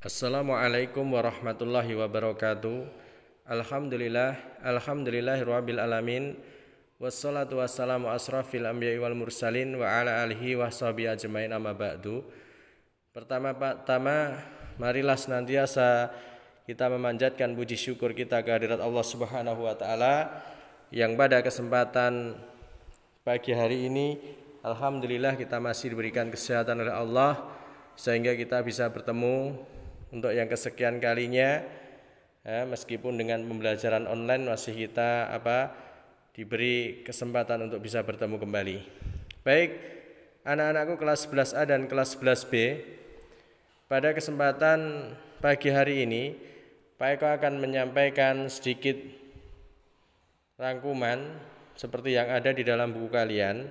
Assalamualaikum warahmatullahi wabarakatuh. Alhamdulillahirabbil alamin. Wassalatu wassalamu asrafil anbiya'i wal mursalin wa ala alihi washabihi ajmain amma ba'du. Pertama, marilah senantiasa kita memanjatkan puji syukur kita kehadirat Allah Subhanahu wa taala yang pada kesempatan pagi hari ini alhamdulillah kita masih diberikan kesehatan oleh Allah sehingga kita bisa bertemu untuk yang kesekian kalinya, meskipun dengan pembelajaran online masih kita diberi kesempatan untuk bisa bertemu kembali. Baik, anak-anakku kelas 11A dan kelas 11B, pada kesempatan pagi hari ini Pak Eko akan menyampaikan sedikit rangkuman seperti yang ada di dalam buku kalian.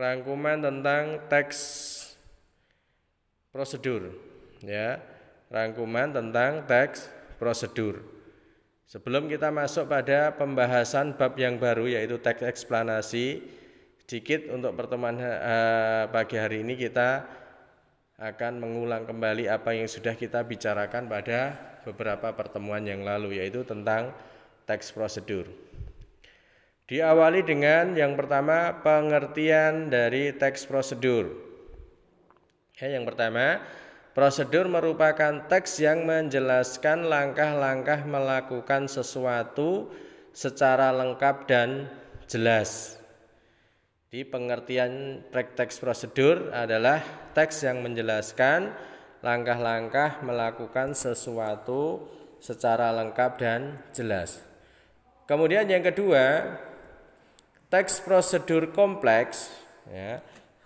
Rangkuman tentang teks prosedur, rangkuman tentang teks prosedur. Sebelum kita masuk pada pembahasan bab yang baru yaitu teks eksplanasi, sedikit untuk pertemuan pagi hari ini kita akan mengulang kembali apa yang sudah kita bicarakan pada beberapa pertemuan yang lalu, yaitu tentang teks prosedur. Diawali dengan yang pertama, pengertian dari teks prosedur. Yang pertama, prosedur merupakan teks yang menjelaskan langkah-langkah melakukan sesuatu secara lengkap dan jelas. Di pengertian teks prosedur adalah teks yang menjelaskan langkah-langkah melakukan sesuatu secara lengkap dan jelas. Kemudian yang kedua, teks prosedur kompleks.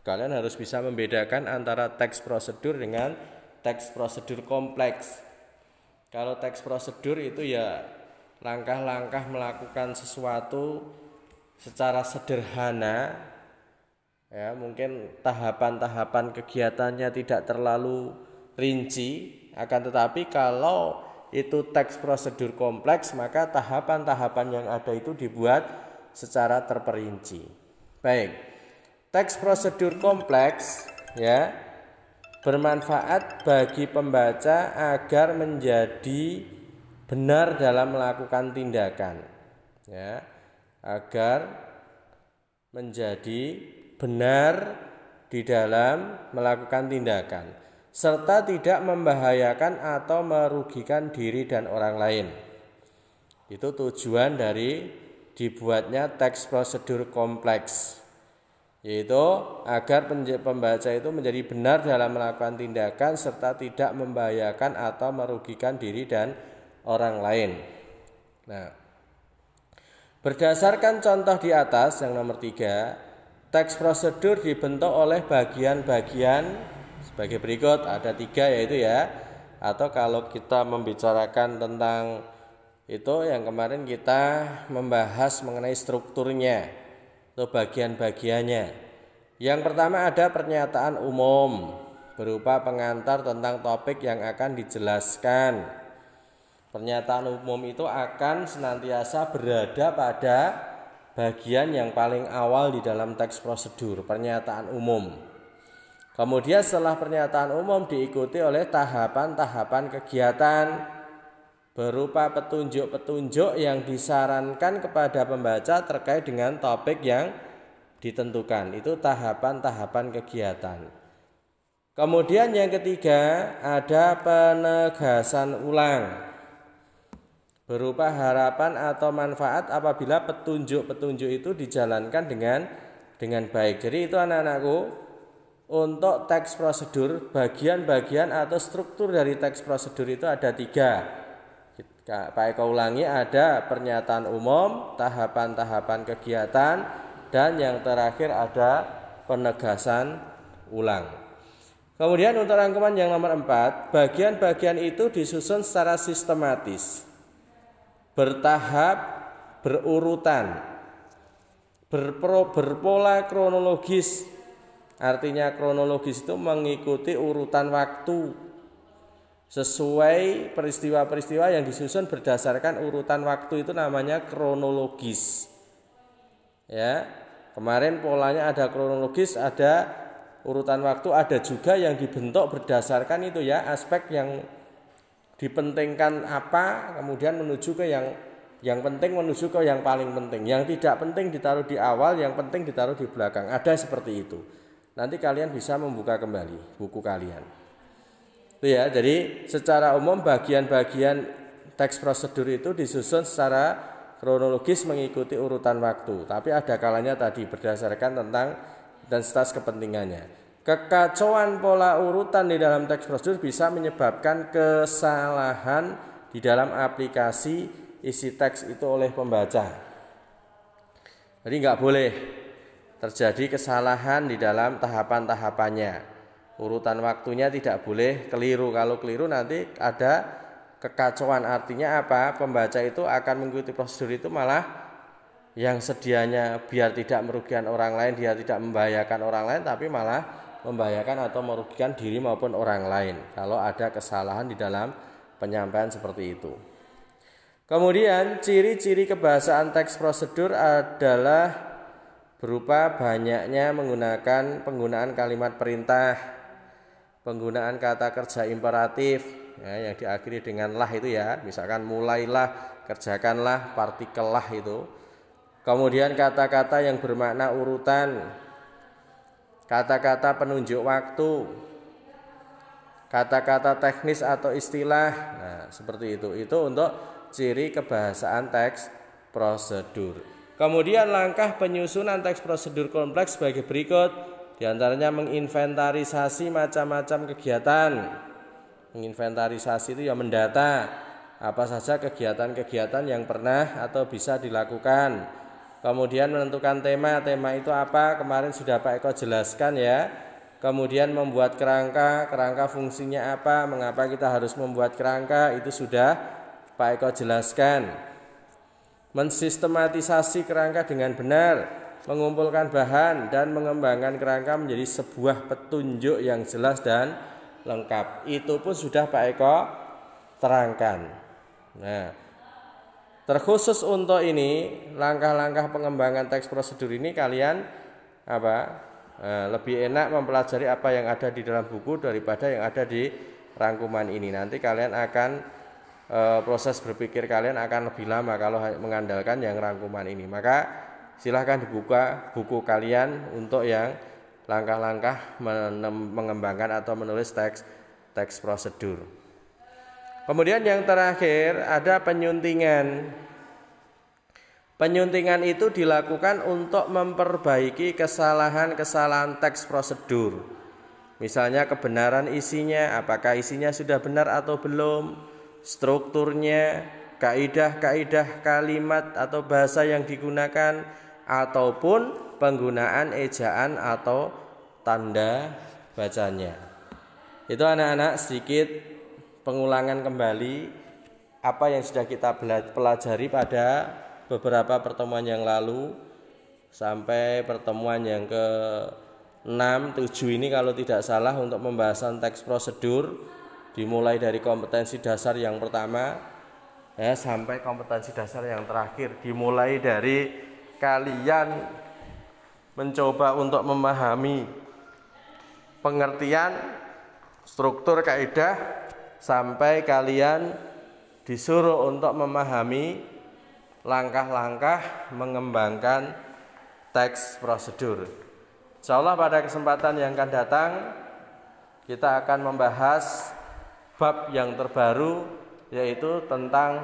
Kalian harus bisa membedakan antara teks prosedur dengan teks prosedur kompleks. Kalau teks prosedur itu langkah-langkah melakukan sesuatu secara sederhana, mungkin tahapan-tahapan kegiatannya tidak terlalu rinci, akan tetapi kalau itu teks prosedur kompleks maka tahapan-tahapan yang ada itu dibuat secara terperinci. Baik, teks prosedur kompleks bermanfaat bagi pembaca agar menjadi benar dalam melakukan tindakan, agar menjadi benar di dalam melakukan tindakan, serta tidak membahayakan atau merugikan diri dan orang lain. Itu tujuan dari dibuatnya teks prosedur kompleks, yaitu agar pembaca itu menjadi benar dalam melakukan tindakan serta tidak membahayakan atau merugikan diri dan orang lain. Nah, berdasarkan contoh di atas yang nomor 3, teks prosedur dibentuk oleh bagian-bagian sebagai berikut. Ada 3 yaitu atau kalau kita membicarakan tentang itu yang kemarin kita membahas mengenai strukturnya atau bagian-bagiannya. Yang pertama ada pernyataan umum berupa pengantar tentang topik yang akan dijelaskan. Pernyataan umum itu akan senantiasa berada pada bagian yang paling awal di dalam teks prosedur, pernyataan umum. Kemudian setelah pernyataan umum diikuti oleh tahapan-tahapan kegiatan berupa petunjuk-petunjuk yang disarankan kepada pembaca terkait dengan topik yang ditentukan. Itu tahapan-tahapan kegiatan. Kemudian yang ketiga ada penegasan ulang berupa harapan atau manfaat apabila petunjuk-petunjuk itu dijalankan dengan baik. Jadi itu anak-anakku, untuk teks prosedur, bagian-bagian atau struktur dari teks prosedur itu ada 3. Pak Eko ulangi, ada pernyataan umum, tahapan-tahapan kegiatan, dan yang terakhir ada penegasan ulang. Kemudian untuk rangkuman yang nomor 4, bagian-bagian itu disusun secara sistematis, bertahap, berurutan, berpola kronologis. Artinya kronologis itu mengikuti urutan waktu, sesuai peristiwa-peristiwa yang disusun berdasarkan urutan waktu, itu namanya kronologis. Kemarin polanya ada kronologis, ada urutan waktu, ada juga yang dibentuk berdasarkan itu ya, aspek yang dipentingkan apa, kemudian menuju ke yang penting menuju ke yang paling penting. Yang tidak penting ditaruh di awal, yang penting ditaruh di belakang. Ada seperti itu. Nanti kalian bisa membuka kembali buku kalian. Itu ya, jadi secara umum bagian-bagian teks prosedur itu disusun secara kronologis mengikuti urutan waktu. Tapi ada kalanya tadi berdasarkan tentang intensitas kepentingannya. Kekacauan pola urutan di dalam teks prosedur bisa menyebabkan kesalahan di dalam aplikasi isi teks itu oleh pembaca. Jadi nggak boleh terjadi kesalahan di dalam tahapan-tahapannya. Urutan waktunya tidak boleh keliru. Kalau keliru nanti ada kekacauan. Artinya apa? Pembaca itu akan mengikuti prosedur itu malah yang sedianya biar tidak merugikan orang lain, dia tidak membahayakan orang lain, tapi malah membahayakan atau merugikan diri maupun orang lain kalau ada kesalahan di dalam penyampaian seperti itu. Kemudian ciri-ciri kebahasaan teks prosedur adalah berupa banyaknya penggunaan kalimat perintah, penggunaan kata kerja imperatif ya, yang diakhiri dengan lah itu ya, misalkan mulailah, kerjakanlah, partikel lah itu. Kemudian kata-kata yang bermakna urutan, kata-kata penunjuk waktu, kata-kata teknis atau istilah. Nah, seperti itu. Itu untuk ciri kebahasaan teks prosedur. Kemudian langkah penyusunan teks prosedur kompleks sebagai berikut. Di antaranya menginventarisasi macam-macam kegiatan. Menginventarisasi itu ya mendata apa saja kegiatan-kegiatan yang pernah atau bisa dilakukan. Kemudian menentukan tema itu apa? Kemarin sudah Pak Eko jelaskan ya. Kemudian membuat kerangka fungsinya apa? Mengapa kita harus membuat kerangka? Itu sudah Pak Eko jelaskan. Mensistematisasi kerangka dengan benar, mengumpulkan bahan dan mengembangkan kerangka menjadi sebuah petunjuk yang jelas dan lengkap. Itu pun sudah Pak Eko terangkan. Nah, terkhusus untuk ini, langkah-langkah pengembangan teks prosedur ini kalian lebih enak mempelajari apa yang ada di dalam buku daripada yang ada di rangkuman ini. Nanti kalian akan proses berpikir kalian akan lebih lama kalau mengandalkan yang rangkuman ini. Maka silahkan dibuka buku kalian untuk yang langkah-langkah mengembangkan atau menulis teks prosedur. Kemudian yang terakhir ada penyuntingan. Penyuntingan itu dilakukan untuk memperbaiki kesalahan-kesalahan teks prosedur. Misalnya kebenaran isinya, apakah isinya sudah benar atau belum, strukturnya, kaidah-kaidah kalimat atau bahasa yang digunakan, ataupun penggunaan ejaan atau tanda bacanya. Itu anak-anak sedikit pengulangan kembali apa yang sudah kita pelajari pada beberapa pertemuan yang lalu sampai pertemuan yang ke-6, 7 ini kalau tidak salah untuk pembahasan teks prosedur. Dimulai dari kompetensi dasar yang pertama sampai kompetensi dasar yang terakhir. Dimulai dari kalian mencoba untuk memahami pengertian struktur kaidah sampai kalian disuruh untuk memahami langkah-langkah mengembangkan teks prosedur. Insyaallah pada kesempatan yang akan datang kita akan membahas bab yang terbaru, yaitu tentang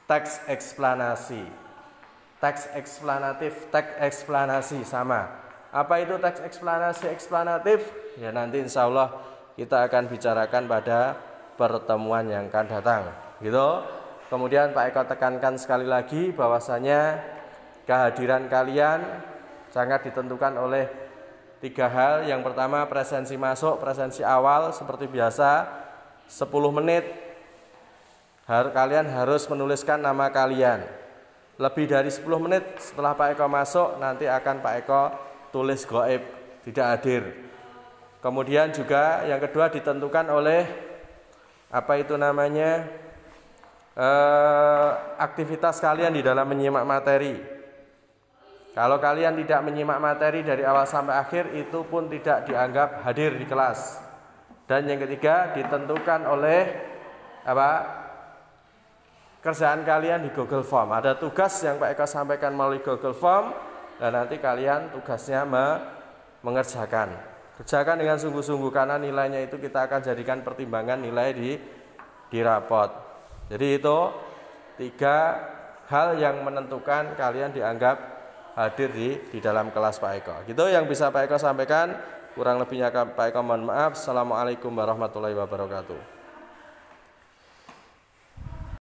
teks eksplanasi. Teks eksplanatif, teks eksplanasi sama. Apa itu teks eksplanasi, eksplanatif? Ya nanti insya Allah kita akan bicarakan pada pertemuan yang akan datang. Gitu. Kemudian Pak Eko tekankan sekali lagi bahwasanya kehadiran kalian sangat ditentukan oleh 3 hal. Yang pertama presensi masuk, presensi awal seperti biasa. 10 menit kalian harus menuliskan nama kalian. Lebih dari 10 menit setelah Pak Eko masuk nanti akan Pak Eko tulis gaib, tidak hadir. Kemudian juga yang kedua ditentukan oleh aktivitas kalian di dalam menyimak materi. Kalau kalian tidak menyimak materi dari awal sampai akhir, itu pun tidak dianggap hadir di kelas. Dan yang ketiga, ditentukan oleh kerjaan kalian di Google Form. Ada tugas yang Pak Eko sampaikan melalui Google Form, dan nanti kalian tugasnya mengerjakan. Kerjakan dengan sungguh-sungguh, karena nilainya itu kita akan jadikan pertimbangan nilai di rapot. Jadi itu 3 hal yang menentukan kalian dianggap hadir di dalam kelas Pak Eko. Gitu yang bisa Pak Eko sampaikan. Kurang lebihnya Pak Eko mohon maaf. Assalamualaikum warahmatullahi wabarakatuh.